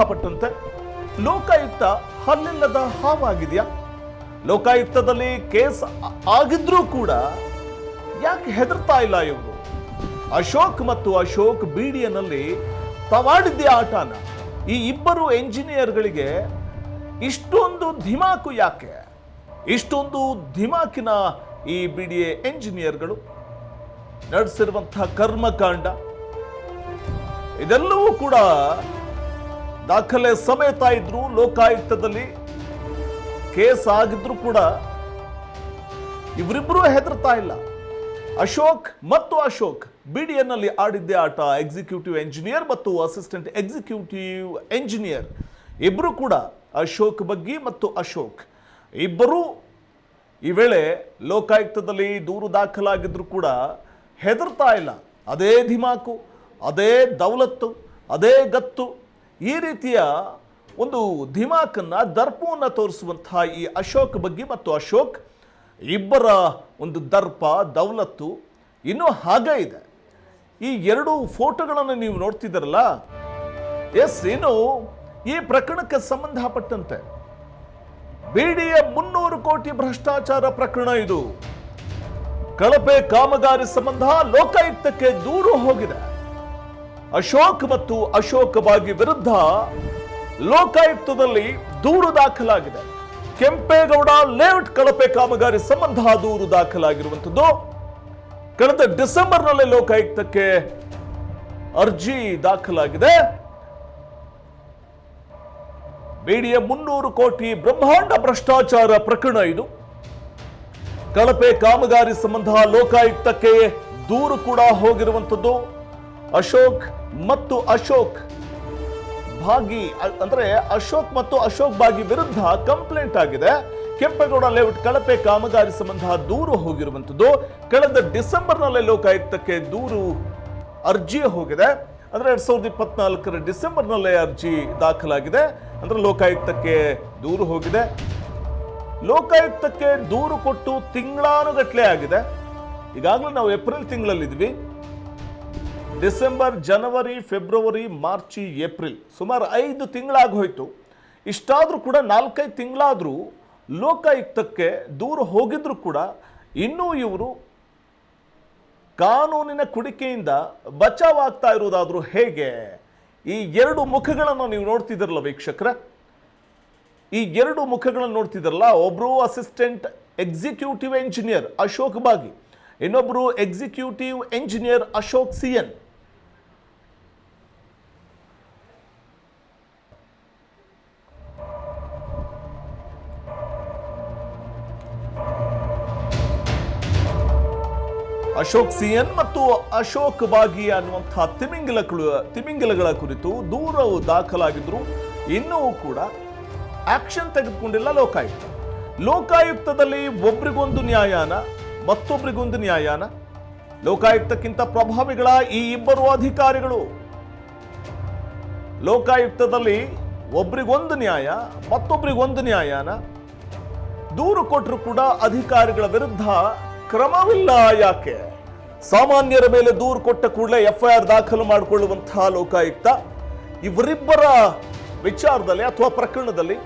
ಪಟ್ಟಂತೆ ಲೋಕಾಯುಕ್ತ ಹಲ್ಲಿಲ್ಲದ ಹಾವಾಗಿದೆಯಾ? ಲೋಕಾಯುಕ್ತದಲ್ಲಿ ಕೇಸ್ ಆಗಿದ್ರೂ ಕೂಡ ಯಾಕೆ ಹೆದರ್ತಾ ಇಲ್ಲ ಇವರು? ಅಶೋಕ್ ಮತ್ತು ಅಶೋಕ್ ಬಿಡಿಎನಲ್ಲಿ ತವಾಡಿದ್ದೆ ಆಟನ. ಈ ಇಬ್ಬರು ಎಂಜಿನಿಯರ್ಗಳಿಗೆ ಇಷ್ಟೊಂದು ಧಿಮಾಕು ಯಾಕೆ? ಇಷ್ಟೊಂದು ಧಿಮಾಕಿನ ಈ ಬಿಡಿಎ ಎಂಜಿನಿಯರ್ಗಳು ನಡೆಸಿರುವಂತಹ ಕರ್ಮಕಾಂಡ ಇದೆಲ್ಲವೂ ಕೂಡ ದಾಖಲೆ ಸಮೇತ ಇದ್ರು. ಲೋಕಾಯುಕ್ತದಲ್ಲಿ ಕೇಸ್ ಆಗಿದ್ರು ಕೂಡ ಇವರಿಬ್ಬರೂ ಹೆದರ್ತಾ ಇಲ್ಲ. ಅಶೋಕ್ ಮತ್ತು ಅಶೋಕ್ ಬಿಡಿಎನ್ ನಲ್ಲಿ ಆಡಿದ್ದೇ ಆಟ. ಎಕ್ಸಿಕ್ಯೂಟಿವ್ ಎಂಜಿನಿಯರ್ ಮತ್ತು ಅಸಿಸ್ಟೆಂಟ್ ಎಕ್ಸಿಕ್ಯೂಟಿವ್ ಎಂಜಿನಿಯರ್ ಇಬ್ಬರು ಕೂಡ ಅಶೋಕ್ ಬಗ್ಗೆ ಮತ್ತು ಅಶೋಕ್ ಇಬ್ಬರೂ ಈ ವೇಳೆ ಲೋಕಾಯುಕ್ತದಲ್ಲಿ ದೂರು ದಾಖಲಾಗಿದ್ರು ಕೂಡ ಹೆದರ್ತಾ ಇಲ್ಲ. ಅದೇ ಧಿಮಾಕು, ಅದೇ ದೌಲತ್ತು, ಅದೇ ಗತ್ತು, ಈ ರೀತಿಯ ಒಂದು ಧಿಮಾಕನ್ನ ದರ್ಪವನ್ನು ತೋರಿಸುವಂತಹ ಈ ಅಶೋಕ್ ಬಗ್ಗೆ ಮತ್ತು ಅಶೋಕ್ ಇಬ್ಬರ ಒಂದು ದರ್ಪ ದೌಲತ್ತು ಇನ್ನೂ ಹಾಗೆ ಇದೆ. ಈ ಎರಡು ಫೋಟೋಗಳನ್ನು ನೀವು ನೋಡ್ತಿದ್ದೀರಲ್ಲ, ಎಸ್, ಇನ್ನು ಈ ಪ್ರಕರಣಕ್ಕೆ ಸಂಬಂಧಪಟ್ಟಂತೆ ಬಿಡಿಎ 300 ಕೋಟಿ ಭ್ರಷ್ಟಾಚಾರ ಪ್ರಕರಣ ಇದು. ಕಳಪೆ ಕಾಮಗಾರಿ ಸಂಬಂಧ ಲೋಕಾಯುಕ್ತಕ್ಕೆ ದೂರು ಹೋಗಿದೆ. ಅಶೋಕ್ ಮತ್ತು ಅಶೋಕ್ ಬಾಗಿ ವಿರುದ್ಧ ಲೋಕಾಯುಕ್ತದಲ್ಲಿ ದೂರು ದಾಖಲಾಗಿದೆ. ಕೆಂಪೇಗೌಡ ಲೇಔಟ್ ಕಳಪೆ ಕಾಮಗಾರಿ ಸಂಬಂಧ ದೂರು ದಾಖಲಾಗಿರುವಂಥದ್ದು. ಕಳೆದ ಡಿಸೆಂಬರ್ನಲ್ಲೇ ಲೋಕಾಯುಕ್ತಕ್ಕೆ ಅರ್ಜಿ ದಾಖಲಾಗಿದೆ. ಬಿಡಿಎ 300 ಕೋಟಿ ಬ್ರಹ್ಮಾಂಡ ಭ್ರಷ್ಟಾಚಾರ ಪ್ರಕರಣ ಇದು. ಕಳಪೆ ಕಾಮಗಾರಿ ಸಂಬಂಧ ಲೋಕಾಯುಕ್ತಕ್ಕೆ ದೂರು ಕೂಡ ಹೋಗಿರುವಂಥದ್ದು. ಅಶೋಕ್ ಮತ್ತು ಅಶೋಕ್ ಭಾಗಿ ಅಂದ್ರೆ ಅಶೋಕ್ ಮತ್ತು ಅಶೋಕ್ ಭಾಗಿ ವಿರುದ್ಧ ಕಂಪ್ಲೇಂಟ್ ಆಗಿದೆ. ಕೆಂಪೇಗೌಡ ಲೇಔಟ್ ಕಳಪೆ ಕಾಮಗಾರಿ ಸಂಬಂಧ ದೂರು ಹೋಗಿರುವಂಥದ್ದು. ಕಳೆದ ಡಿಸೆಂಬರ್ನಲ್ಲೇ ಲೋಕಾಯುಕ್ತಕ್ಕೆ ದೂರು ಅರ್ಜಿ ಹೋಗಿದೆ. ಅಂದ್ರೆ 2024 ಡಿಸೆಂಬರ್ನಲ್ಲೇ ಅರ್ಜಿ ದಾಖಲಾಗಿದೆ. ಅಂದ್ರೆ ಲೋಕಾಯುಕ್ತಕ್ಕೆ ದೂರು ಹೋಗಿದೆ. ಲೋಕಾಯುಕ್ತಕ್ಕೆ ದೂರು ಕೊಟ್ಟು ತಿಂಗಳಾನುಗಟ್ಟಲೆ ಆಗಿದೆ. ಈಗಾಗಲೇ ನಾವು ಏಪ್ರಿಲ್ ತಿಂಗಳಲ್ಲಿದ್ವಿ. ಡಿಸೆಂಬರ್, ಜನವರಿ, ಫೆಬ್ರವರಿ, ಮಾರ್ಚ್, ಏಪ್ರಿಲ್ ಸುಮಾರು 5 ತಿಂಗಳಾಗಿ ಹೋಯಿತು. ಇಷ್ಟಾದರೂ ಕೂಡ 4-5 ತಿಂಗಳಾದರೂ ಲೋಕಾಯುಕ್ತಕ್ಕೆ ದೂರು ಹೋಗಿದ್ರು ಕೂಡ ಇನ್ನೂ ಇವರು ಕಾನೂನಿನ ಕುಡಿಕೆಯಿಂದ ಬಚಾವಾಗ್ತಾ ಇರುವುದಾದ್ರೂ ಹೇಗೆ? ಈ ಎರಡು ಮುಖಗಳನ್ನು ನೀವು ನೋಡ್ತಿದ್ದೀರಲ್ಲ ವೀಕ್ಷಕರ, ಈ ಎರಡು ಮುಖಗಳನ್ನು ನೋಡ್ತಿದ್ದೀರಲ್ಲ, ಒಬ್ರು assistant executive engineer Ashok Bagi, ಇನ್ನೊಬ್ರು executive engineer Ashok CN. Ashok CN ಮತ್ತು ಅಶೋಕ್ ಬಾಗಿ ಅನ್ನುವಂತಹ ತಿಮಿಂಗಿಲಗಳ ಕುರಿತು ದೂರವು ದಾಖಲಾಗಿದ್ರು ಇನ್ನೂ ಕೂಡ ಆಕ್ಷನ್ ತೆಗೆದುಕೊಂಡಿಲ್ಲ ಲೋಕಾಯುಕ್ತ. ಲೋಕಾಯುಕ್ತದಲ್ಲಿ ಒಬ್ರಿಗೊಂದು ನ್ಯಾಯಾನ, ಮತ್ತೊಬ್ಬರಿಗೊಂದು ನ್ಯಾಯಾನ. ಲೋಕಾಯುಕ್ತಕ್ಕಿಂತ ಪ್ರಭಾವಿಗಳ ಈ ಇಬ್ಬರು ಅಧಿಕಾರಿಗಳು. ಲೋಕಾಯುಕ್ತದಲ್ಲಿ ಒಬ್ರಿಗೊಂದು ನ್ಯಾಯ, ಮತ್ತೊಬ್ಬರಿಗೊಂದು ನ್ಯಾಯಾನ. ದೂರು ಕೊಟ್ಟರು ಕೂಡ ಅಧಿಕಾರಿಗಳ ವಿರುದ್ಧ ಕ್ರಮವಿಲ್ಲ. ಯಾಕೆ? ಸಾಮಾನ್ಯರ ಮೇಲೆ ದೂರು ಕೊಟ್ಟ ಕೂಡಲೇ FIR ದಾಖಲು ಮಾಡಿಕೊಳ್ಳುವಂತಹ ಲೋಕಾಯುಕ್ತ ಇವರಿಬ್ಬರ ವಿಚಾರದಲ್ಲಿ ಅಥವಾ ಪ್ರಕರಣದಲ್ಲಿ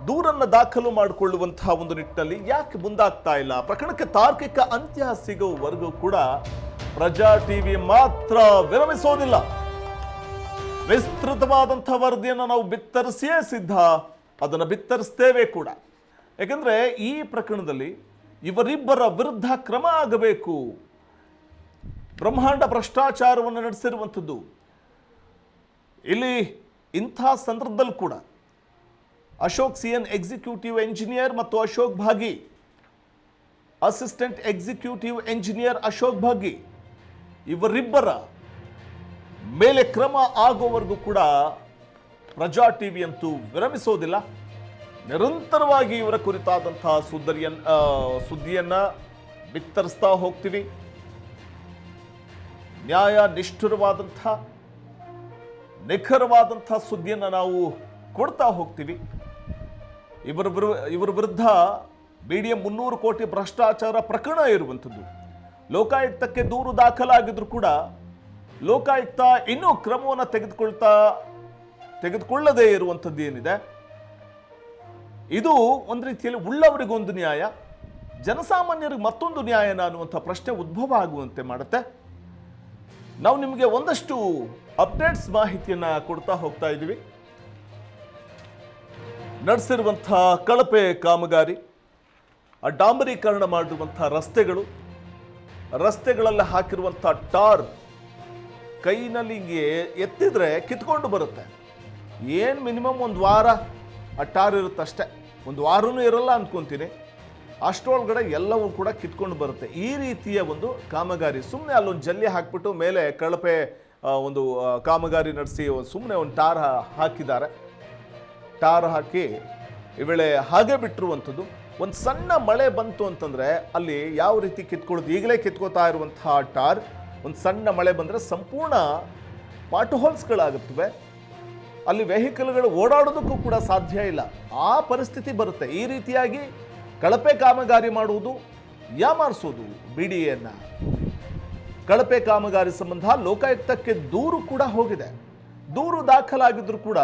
ದೂರನ್ನು ದಾಖಲು ಮಾಡಿಕೊಳ್ಳುವಂತಹ ಒಂದು ನಿಟ್ಟಿನಲ್ಲಿ ಯಾಕೆ ಮುಂದಾಗ್ತಾ ಇಲ್ಲ? ಪ್ರಕರಣಕ್ಕೆ ತಾರ್ಕಿಕ ಅಂತ್ಯ ಸಿಗುವವರೆಗೂ ಕೂಡ ಪ್ರಜಾ ಟಿವಿ ಮಾತ್ರ ವಿರಮಿಸೋದಿಲ್ಲ. ವಿಸ್ತೃತವಾದಂತಹ ವರದಿಯನ್ನು ನಾವು ಬಿತ್ತರಿಸಿಯೇ ಸಿದ್ಧ, ಅದನ್ನು ಬಿತ್ತರಿಸ್ತೇವೆ ಕೂಡ. ಯಾಕಂದ್ರೆ ಈ ಪ್ರಕರಣದಲ್ಲಿ ಇವರಿಬ್ಬರ ವಿರುದ್ಧ ಕ್ರಮ ಆಗಬೇಕು. ಬ್ರಹ್ಮಾಂಡ ಭ್ರಷ್ಟಾಚಾರವನ್ನು ನಡೆಸಿರುವಂಥದ್ದು. ಇಲ್ಲಿ ಇಂಥ ಸಂದರ್ಭದಲ್ಲಿ ಕೂಡ ಅಶೋಕ್ ಸಿಎನ್ ಎಕ್ಸಿಕ್ಯೂಟಿವ್ ಎಂಜಿನಿಯರ್ ಮತ್ತು ಅಶೋಕ್ ಭಾಗಿ ಅಸಿಸ್ಟೆಂಟ್ ಎಕ್ಸಿಕ್ಯೂಟಿವ್ ಎಂಜಿನಿಯರ್ ಅಶೋಕ್ ಭಾಗಿ ಇವರಿಬ್ಬರ ಮೇಲೆ ಕ್ರಮ ಆಗೋವರೆಗೂ ಕೂಡ ಪ್ರಜಾ ಟಿವಿ ಅಂತೂ ವಿರಮಿಸೋದಿಲ್ಲ. ನಿರಂತರವಾಗಿ ಇವರ ಕುರಿತಾದಂತಹ ಸುದ್ದಿಯನ್ನ ಬಿತ್ತರಿಸ್ತಾ ಹೋಗ್ತೀವಿ. ನ್ಯಾಯ ನಿಷ್ಠುರವಾದಂಥ ನಿಖರವಾದಂಥ ಸುದ್ದಿಯನ್ನು ನಾವು ಕೊಡ್ತಾ ಹೋಗ್ತೀವಿ. ಇವರ ವಿರುದ್ಧ ಬಿಡಿಎ 300 ಕೋಟಿ ಭ್ರಷ್ಟಾಚಾರ ಪ್ರಕರಣ ಇರುವಂಥದ್ದು. ಲೋಕಾಯುಕ್ತಕ್ಕೆ ದೂರು ದಾಖಲಾಗಿದ್ರು ಕೂಡ ಲೋಕಾಯುಕ್ತ ಇನ್ನೂ ಕ್ರಮವನ್ನು ತೆಗೆದುಕೊಳ್ತಾ ತೆಗೆದುಕೊಳ್ಳದೇ ಇರುವಂಥದ್ದು ಏನಿದೆ, ಇದು ಒಂದು ರೀತಿಯಲ್ಲಿ ಉಳ್ಳವರಿಗೊಂದು ನ್ಯಾಯ, ಜನಸಾಮಾನ್ಯರಿಗೆ ಮತ್ತೊಂದು ನ್ಯಾಯನ ಅನ್ನುವಂಥ ಪ್ರಶ್ನೆ ಉದ್ಭವ ಆಗುವಂತೆ ಮಾಡುತ್ತೆ. ನಾವು ನಿಮಗೆ ಒಂದಷ್ಟು ಅಪ್ಡೇಟ್ಸ್ ಮಾಹಿತಿಯನ್ನು ಕೊಡ್ತಾ ಹೋಗ್ತಾ ಇದ್ದೀವಿ. ನಡೆಸಿರುವಂಥ ಕಳಪೆ ಕಾಮಗಾರಿ, ಡಾಂಬರೀಕರಣ ಮಾಡಿರುವಂಥ ರಸ್ತೆಗಳಲ್ಲಿ ಹಾಕಿರುವಂಥ ಟಾರ್ ಕೈನಲ್ಲಿ ಹಿಂಗೆ ಎತ್ತಿದ್ರೆ ಕಿತ್ಕೊಂಡು ಬರುತ್ತೆ. ಏನು ಮಿನಿಮಮ್ ಒಂದು ವಾರ ಆ ಟಾರ್ ಇರುತ್ತಷ್ಟೇ, ಒಂದು ವಾರನೂ ಇರಲ್ಲ ಅಂದ್ಕೊತೀನಿ. ಅಷ್ಟರೊಳಗಡೆ ಎಲ್ಲವೂ ಕೂಡ ಕಿತ್ಕೊಂಡು ಬರುತ್ತೆ. ಈ ರೀತಿಯ ಒಂದು ಕಾಮಗಾರಿ, ಸುಮ್ಮನೆ ಅಲ್ಲೊಂದು ಜಲ್ಲಿ ಹಾಕಿಬಿಟ್ಟು ಮೇಲೆ ಕಳಪೆ ಒಂದು ಕಾಮಗಾರಿ ನಡೆಸಿ ಸುಮ್ಮನೆ ಒಂದು ಟಾರ್ ಹಾಕಿದ್ದಾರೆ. ಟಾರ್ ಹಾಕಿ ಈ ವೇಳೆ ಹಾಗೆ ಬಿಟ್ಟಿರುವಂಥದ್ದು. ಒಂದು ಸಣ್ಣ ಮಳೆ ಬಂತು ಅಂತಂದರೆ ಅಲ್ಲಿ ಯಾವ ರೀತಿ ಕಿತ್ಕೊಳ್ಳೋದು, ಈಗಲೇ ಕಿತ್ಕೋತಾ ಇರುವಂತಹ ಟಾರ್ ಒಂದು ಸಣ್ಣ ಮಳೆ ಬಂದರೆ ಸಂಪೂರ್ಣ ಪಾಟ್ ಹೋಲ್ಸ್ಗಳಾಗುತ್ತವೆ. ಅಲ್ಲಿ ವೆಹಿಕಲ್ಗಳು ಓಡಾಡೋದಕ್ಕೂ ಕೂಡ ಸಾಧ್ಯ ಇಲ್ಲ, ಆ ಪರಿಸ್ಥಿತಿ ಬರುತ್ತೆ. ಈ ರೀತಿಯಾಗಿ ಕಳಪೆ ಕಾಮಗಾರಿ ಮಾಡುವುದು, ಯಾಮಾರಿಸೋದು ಬಿಡಿಎಯನ್ನು. ಕಳಪೆ ಕಾಮಗಾರಿ ಸಂಬಂಧ ಲೋಕಾಯುಕ್ತಕ್ಕೆ ದೂರು ಕೂಡ ಹೋಗಿದೆ. ದೂರು ದಾಖಲಾಗಿದ್ರು ಕೂಡ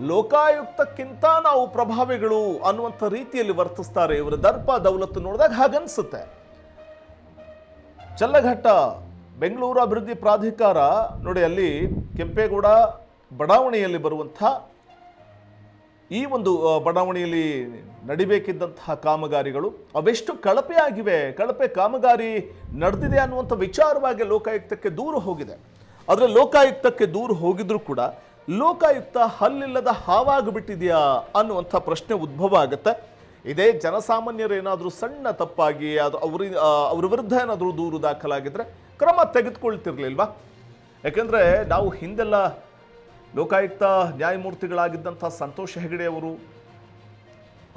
ಲೋಕಾಯುಕ್ತಕ್ಕಿಂತ ನಾವು ಪ್ರಭಾವಿಗಳು ಅನ್ನುವಂಥ ರೀತಿಯಲ್ಲಿ ವರ್ತಿಸ್ತಾರೆ. ಇವರ ದರ್ಪ ದೌಲತ್ತು ನೋಡಿದಾಗ ಹಾಗನ್ಸುತ್ತೆ. ಚಲ್ಲಘಟ್ಟ ಬೆಂಗಳೂರು ಅಭಿವೃದ್ಧಿ ಪ್ರಾಧಿಕಾರ ನೋಡಿ, ಅಲ್ಲಿ ಕೆಂಪೇಗೌಡ ಬಡಾವಣೆಯಲ್ಲಿ ಬರುವಂಥ ಈ ಒಂದು ಬಡಾವಣೆಯಲ್ಲಿ ನಡಿಬೇಕಿದ್ದಂತಹ ಕಾಮಗಾರಿಗಳು ಅವೆಷ್ಟು ಕಳಪೆ ಆಗಿವೆ, ಕಳಪೆ ಕಾಮಗಾರಿ ನಡೆದಿದೆ ಅನ್ನುವಂಥ ವಿಚಾರವಾಗಿ ಲೋಕಾಯುಕ್ತಕ್ಕೆ ದೂರು ಹೋಗಿದೆ. ಆದರೆ ಲೋಕಾಯುಕ್ತಕ್ಕೆ ದೂರು ಹೋಗಿದ್ರೂ ಕೂಡ ಲೋಕಾಯುಕ್ತ ಹಲ್ಲಿಲ್ಲದ ಹಾವಾಗಿಬಿಟ್ಟಿದೆಯಾ ಅನ್ನುವಂಥ ಪ್ರಶ್ನೆ ಉದ್ಭವ ಆಗುತ್ತೆ. ಇದೇ ಜನಸಾಮಾನ್ಯರು ಏನಾದರೂ ಸಣ್ಣ ತಪ್ಪಾಗಿ ಅದು ಅವ್ರ ವಿರುದ್ಧ ಏನಾದರೂ ದೂರು ದಾಖಲಾಗಿದ್ರೆ ಕ್ರಮ ತೆಗೆದುಕೊಳ್ತಿರ್ಲಿಲ್ವಾ? ಯಾಕೆಂದರೆ ನಾವು ಹಿಂದೆಲ್ಲ ಲೋಕಾಯುಕ್ತ ನ್ಯಾಯಮೂರ್ತಿಗಳಾಗಿದ್ದಂಥ ಸಂತೋಷ್ ಹೆಗಡೆ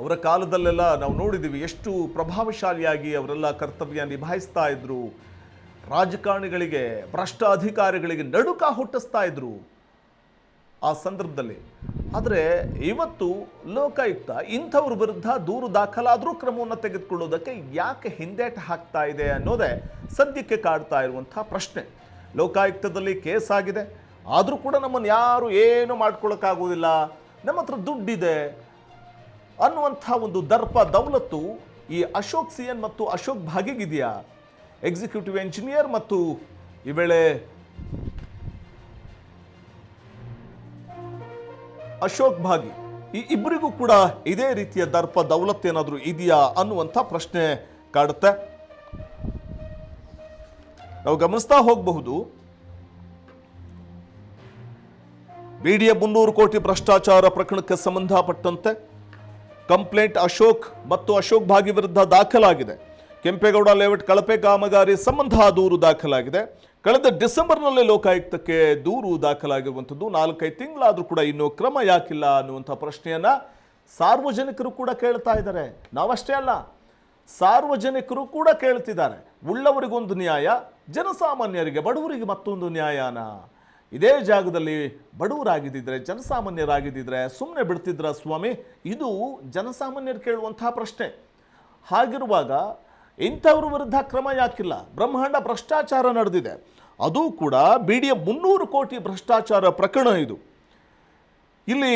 ಅವರ ಕಾಲದಲ್ಲೆಲ್ಲ ನಾವು ನೋಡಿದ್ದೀವಿ ಎಷ್ಟು ಪ್ರಭಾವಶಾಲಿಯಾಗಿ ಅವರೆಲ್ಲ ಕರ್ತವ್ಯ ನಿಭಾಯಿಸ್ತಾ ಇದ್ರು. ರಾಜಕಾರಣಿಗಳಿಗೆ, ಭ್ರಷ್ಟ ಅಧಿಕಾರಿಗಳಿಗೆ ನಡುಕ ಹುಟ್ಟಿಸ್ತಾ ಇದ್ರು ಆ ಸಂದರ್ಭದಲ್ಲಿ. ಆದರೆ ಇವತ್ತು ಲೋಕಾಯುಕ್ತ ಇಂಥವ್ರ ವಿರುದ್ಧ ದೂರು ದಾಖಲಾದರೂ ಕ್ರಮವನ್ನು ತೆಗೆದುಕೊಳ್ಳೋದಕ್ಕೆ ಯಾಕೆ ಹಿಂದೇಟು ಹಾಕ್ತಾ ಇದೆ ಅನ್ನೋದೇ ಸದ್ಯಕ್ಕೆ ಕಾಡ್ತಾ ಇರುವಂಥ ಪ್ರಶ್ನೆ. ಲೋಕಾಯುಕ್ತದಲ್ಲಿ ಕೇಸ್ ಆಗಿದೆ, ಆದರೂ ಕೂಡ ನಮ್ಮನ್ನು ಯಾರು ಏನು ಮಾಡ್ಕೊಳ್ಳೋಕ್ಕಾಗೋದಿಲ್ಲ, ನಮ್ಮ ಹತ್ರ ದುಡ್ಡಿದೆ ಅನ್ನುವಂಥ ಒಂದು ದರ್ಪ ದೌಲತ್ತು ಈ ಅಶೋಕ್ ಸಿಎನ್ ಮತ್ತು ಅಶೋಕ್ ಭಾಗಿಗಿದೆಯಾ? ಎಕ್ಸಿಕ್ಯೂಟಿವ್ ಎಂಜಿನಿಯರ್ ಮತ್ತು ಈ ವೇಳೆ ಅಶೋಕ್ ಭಾಗಿ, ಈ ಇಬ್ಬರಿಗೂ ಕೂಡ ಇದೇ ರೀತಿಯ ದರ್ಪ ದೌಲತ್ತೇನಾದರೂ ಇದೆಯಾ ಅನ್ನುವಂಥ ಪ್ರಶ್ನೆ ಕಾಡುತ್ತೆ. ನಾವು ಗಮನಿಸ್ತಾ ಹೋಗಬಹುದು. ಬಿಡಿಎ 300 ಕೋಟಿ ಭ್ರಷ್ಟಾಚಾರ ಪ್ರಕರಣಕ್ಕೆ ಸಂಬಂಧಪಟ್ಟಂತೆ ಕಂಪ್ಲೇಂಟ್ ಅಶೋಕ್ ಮತ್ತು ಅಶೋಕ್ ಭಾಗಿ ವಿರುದ್ಧ ದಾಖಲಾಗಿದೆ. ಕೆಂಪೇಗೌಡ ಲೇಔಟ್ ಕಳಪೆ ಕಾಮಗಾರಿ ಸಂಬಂಧ ದೂರು ದಾಖಲಾಗಿದೆ. ಕಳೆದ ಡಿಸೆಂಬರ್ನಲ್ಲೇ ಲೋಕಾಯುಕ್ತಕ್ಕೆ ದೂರು ದಾಖಲಾಗಿರುವಂಥದ್ದು. 4-5 ತಿಂಗಳಾದರೂ ಕೂಡ ಇನ್ನೂ ಕ್ರಮ ಯಾಕಿಲ್ಲ ಅನ್ನುವಂಥ ಪ್ರಶ್ನೆಯನ್ನ ಸಾರ್ವಜನಿಕರು ಕೂಡ ಕೇಳ್ತಾ ಇದ್ದಾರೆ. ನಾವಷ್ಟೇ ಅಲ್ಲ, ಸಾರ್ವಜನಿಕರು ಕೂಡ ಕೇಳ್ತಿದ್ದಾರೆ. ಉಳ್ಳವರಿಗೊಂದು ನ್ಯಾಯ, ಜನಸಾಮಾನ್ಯರಿಗೆ ಬಡವರಿಗೆ ಮತ್ತೊಂದು ನ್ಯಾಯನ? ಇದೇ ಜಾಗದಲ್ಲಿ ಬಡವರಾಗಿದ್ದಿದ್ರೆ, ಜನಸಾಮಾನ್ಯರಾಗಿದ್ದಿದ್ರೆ ಸುಮ್ಮನೆ ಬಿಡ್ತಿದ್ರ ಸ್ವಾಮಿ? ಇದು ಜನಸಾಮಾನ್ಯರು ಕೇಳುವಂತಹ ಪ್ರಶ್ನೆ. ಹಾಗಿರುವಾಗ ಇಂಥವ್ರ ವಿರುದ್ಧ ಕ್ರಮ ಯಾಕಿಲ್ಲ? ಬ್ರಹ್ಮಾಂಡ ಭ್ರಷ್ಟಾಚಾರ ನಡೆದಿದೆ, ಅದು ಕೂಡ ಬಿಡಿಎ 300 ಕೋಟಿ ಭ್ರಷ್ಟಾಚಾರ ಪ್ರಕರಣ. ಇದು ಇಲ್ಲಿ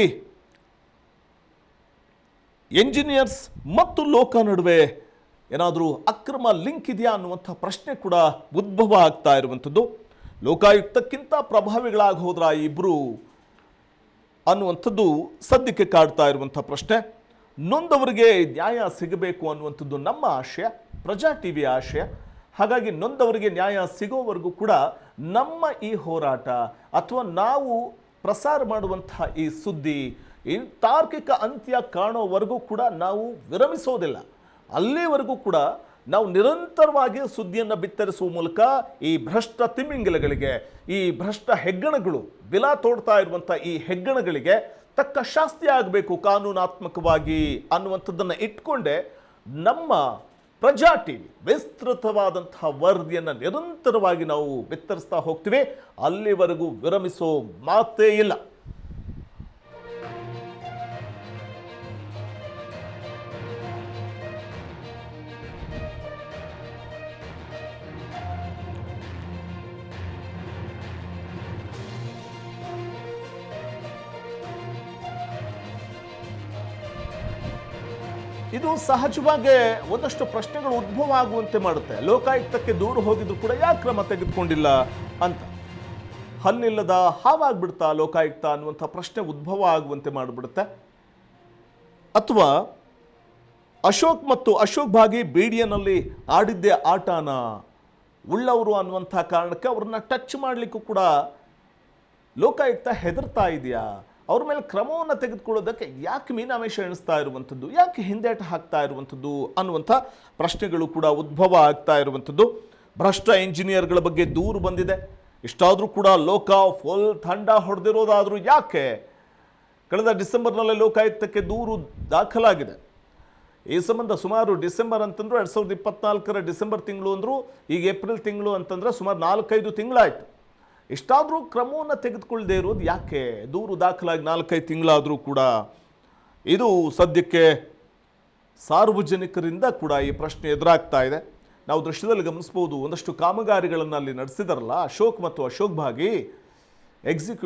ಎಂಜಿನಿಯರ್ಸ್ ಮತ್ತು ಲೋಕ ನಡುವೆ ಏನಾದರೂ ಅಕ್ರಮ ಲಿಂಕ್ ಇದೆಯಾ ಅನ್ನುವಂಥ ಪ್ರಶ್ನೆ ಕೂಡ ಉದ್ಭವ ಆಗ್ತಾ ಇರುವಂಥದ್ದು. ಲೋಕಾಯುಕ್ತಕ್ಕಿಂತ ಪ್ರಭಾವಿಗಳಾಗಿ ಹೋದ್ರ ಇಬ್ಬರು ಅನ್ನುವಂಥದ್ದು ಸದ್ಯಕ್ಕೆ ಕಾಡ್ತಾ ಇರುವಂಥ ಪ್ರಶ್ನೆ. ನೊಂದವರಿಗೆ ನ್ಯಾಯ ಸಿಗಬೇಕು ಅನ್ನುವಂಥದ್ದು ನಮ್ಮ ಆಶಯ, ಪ್ರಜಾ ಟಿವಿಯ ಆಶಯ. ಹಾಗಾಗಿ ನೊಂದವರಿಗೆ ನ್ಯಾಯ ಸಿಗೋವರೆಗೂ ಕೂಡ ನಮ್ಮ ಈ ಹೋರಾಟ ಅಥವಾ ನಾವು ಪ್ರಸಾರ ಮಾಡುವಂತಹ ಈ ಸುದ್ದಿ ಈ ತಾರ್ಕಿಕ ಅಂತ್ಯ ಕಾಣೋವರೆಗೂ ಕೂಡ ನಾವು ವಿರಮಿಸೋದಿಲ್ಲ. ಅಲ್ಲಿವರೆಗೂ ಕೂಡ ನಾವು ನಿರಂತರವಾಗಿ ಸುದ್ದಿಯನ್ನು ಬಿತ್ತರಿಸುವ ಮೂಲಕ ಈ ಭ್ರಷ್ಟ ತಿಮಿಂಗಿಲಗಳಿಗೆ, ಈ ಭ್ರಷ್ಟ ಹೆಗ್ಗಣಗಳು, ಬಿಲಾ ತೋಡ್ತಾ ಇರುವಂಥ ಈ ಹೆಗ್ಗಣಗಳಿಗೆ ತಕ್ಕ ಶಾಸ್ತಿ ಆಗಬೇಕು ಕಾನೂನಾತ್ಮಕವಾಗಿ ಅನ್ನುವಂಥದ್ದನ್ನು ಇಟ್ಕೊಂಡೆ ನಮ್ಮ ಪ್ರಜಾ ಟಿವಿ ವಿಸ್ತೃತವಾದಂತಹ ವರದಿಯನ್ನು ನಿರಂತರವಾಗಿ ನಾವು ಬಿತ್ತರಿಸ್ತಾ ಹೋಗ್ತೀವಿ. ಅಲ್ಲಿವರೆಗೂ ವಿರಮಿಸೋ ಮಾತೇ ಇಲ್ಲ. ಇದು ಸಹಜವಾಗಿ ಒಂದಷ್ಟು ಪ್ರಶ್ನೆಗಳು ಉದ್ಭವ ಆಗುವಂತೆ ಮಾಡುತ್ತೆ. ಲೋಕಾಯುಕ್ತಕ್ಕೆ ದೂರು ಹೋಗಿದ್ರು ಕೂಡ ಯಾಕೆ ಕ್ರಮ ತೆಗೆದುಕೊಂಡಿಲ್ಲ ಅಂತ. ಹಲ್ಲಿಲ್ಲದ ಹಾವಾಗ್ಬಿಡ್ತಾ ಲೋಕಾಯುಕ್ತ ಅನ್ನುವಂಥ ಪ್ರಶ್ನೆ ಉದ್ಭವ ಆಗುವಂತೆ ಮಾಡಿಬಿಡುತ್ತೆ. ಅಥವಾ ಅಶೋಕ್ ಮತ್ತು ಅಶೋಕ್ ಭಾಗಿ BDNಲ್ಲಿ ಆಡಿದ್ದೇ ಆಟನ ಉಳ್ಳವರು ಅನ್ನುವಂಥ ಕಾರಣಕ್ಕೆ ಅವ್ರನ್ನ ಟಚ್ ಮಾಡಲಿಕ್ಕೂ ಕೂಡ ಲೋಕಾಯುಕ್ತ ಹೆದರ್ತಾ ಇದೆಯಾ, ಅವ್ರ ಮೇಲೆ ಕ್ರಮವನ್ನು ತೆಗೆದುಕೊಳ್ಳೋದಕ್ಕೆ ಯಾಕೆ ಮೀನಾಮೇಷ ಎಣಿಸ್ತಾ ಇರುವಂಥದ್ದು, ಯಾಕೆ ಹಿಂದೇಟು ಹಾಕ್ತಾ ಇರುವಂಥದ್ದು ಅನ್ನುವಂಥ ಪ್ರಶ್ನೆಗಳು ಕೂಡ ಉದ್ಭವ ಆಗ್ತಾ ಇರುವಂಥದ್ದು. ಭ್ರಷ್ಟ ಇಂಜಿನಿಯರ್ಗಳ ಬಗ್ಗೆ ದೂರು ಬಂದಿದೆ. ಇಷ್ಟಾದರೂ ಕೂಡ ಲೋಕ ಫುಲ್ ತಂಡ ಹೊಡೆದಿರೋದಾದರೂ ಯಾಕೆ? ಕಳೆದ ಡಿಸೆಂಬರ್ನಲ್ಲೇ ಲೋಕಾಯುಕ್ತಕ್ಕೆ ದೂರು ದಾಖಲಾಗಿದೆ. ಈ ಸಂಬಂಧ ಸುಮಾರು ಡಿಸೆಂಬರ್ ಅಂತಂದ್ರೆ 2024 ಡಿಸೆಂಬರ್ ತಿಂಗಳು ಅಂದರು, ಈಗ ಏಪ್ರಿಲ್ ತಿಂಗಳು ಅಂತಂದರೆ ಸುಮಾರು 4-5 ತಿಂಗಳಾಯಿತು. ಇಷ್ಟಾದರೂ ಕ್ರಮವನ್ನು ತೆಗೆದುಕೊಳ್ಳದೆ ಇರೋದು ಯಾಕೆ? ದೂರು ದಾಖಲಾಗಿ 4-5 ತಿಂಗಳಾದರೂ ಕೂಡ ಇದು ಸದ್ಯಕ್ಕೆ ಸಾರ್ವಜನಿಕರಿಂದ ಕೂಡ ಈ ಪ್ರಶ್ನೆ ಎದುರಾಗ್ತಾ ಇದೆ. ನಾವು ದೃಶ್ಯದಲ್ಲಿ ಗಮನಿಸ್ಬೋದು, ಒಂದಷ್ಟು ಕಾಮಗಾರಿಗಳನ್ನು ಅಲ್ಲಿ ನಡೆಸಿದಾರಲ್ಲ ಅಶೋಕ್ ಮತ್ತು ಅಶೋಕ್ ಭಾಗಿ ಎಕ್ಸಿಕ್ಯೂಟಿವ್